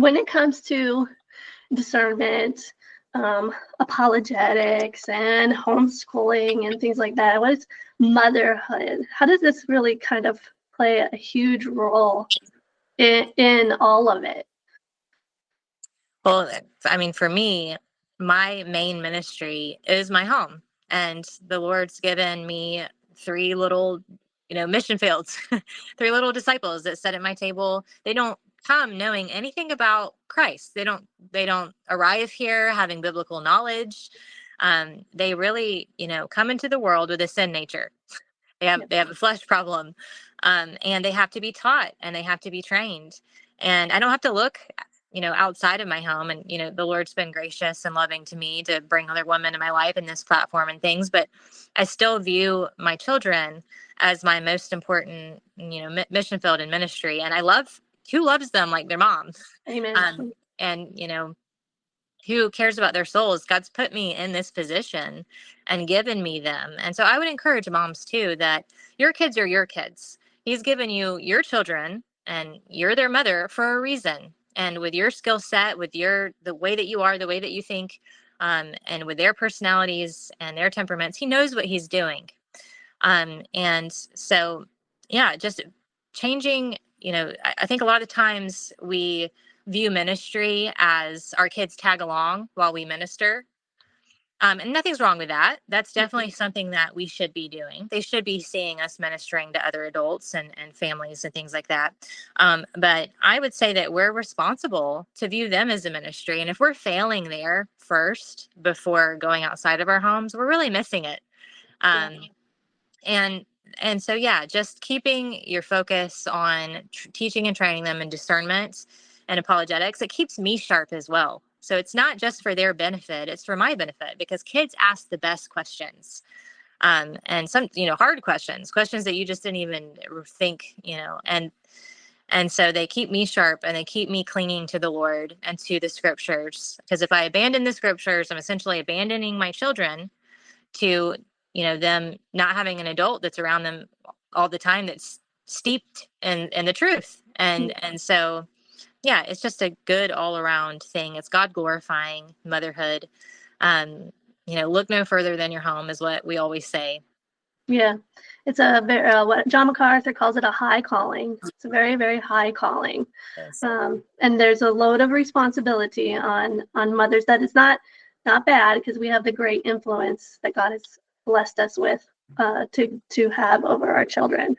when it comes to discernment, apologetics and homeschooling and things like that, what is motherhood? How does this really kind of play a huge role in all of it? Well, I mean, for me, my main ministry is my home, and the Lord's given me three little, mission fields, three little disciples that sit at my table. They don't come knowing anything about Christ. They don't arrive here having biblical knowledge. They really, come into the world with a sin nature. They have a flesh problem, and they have to be taught and they have to be trained. And I don't have to look, outside of my home. And the Lord's been gracious and loving to me to bring other women in my life in this platform and things. But I still view my children as my most important, mission field in ministry. And I love who loves them like their mom. Amen. And who cares about their souls. God's put me in this position and given me them. And so I would encourage moms too, that your kids are your kids. He's given you your children and you're their mother for a reason. And with your skill set, with the way that you are, the way that you think, and with their personalities and their temperaments, he knows what he's doing. And so, yeah, just changing, I think a lot of times we view ministry as our kids tag along while we minister. And nothing's wrong with that. That's definitely something that we should be doing. They should be seeing us ministering to other adults and families and things like that. But I would say that we're responsible to view them as a ministry. And if we're failing there first before going outside of our homes, we're really missing it. And so, yeah, just keeping your focus on teaching and training them in discernment and apologetics, it keeps me sharp as well. So it's not just for their benefit, it's for my benefit, because kids ask the best questions. And some, hard questions that you just didn't even think, and so they keep me sharp and they keep me clinging to the Lord and to the scriptures. Because if I abandon the scriptures, I'm essentially abandoning my children to, them not having an adult that's around them all the time that's steeped in the truth. And so, yeah, it's just a good all around thing. It's God glorifying motherhood. Look no further than your home is what we always say. Yeah, it's a very what John MacArthur calls it, a high calling. It's a very, very high calling. Yes. And there's a load of responsibility on mothers that is not bad, because we have the great influence that God has blessed us with to have over our children.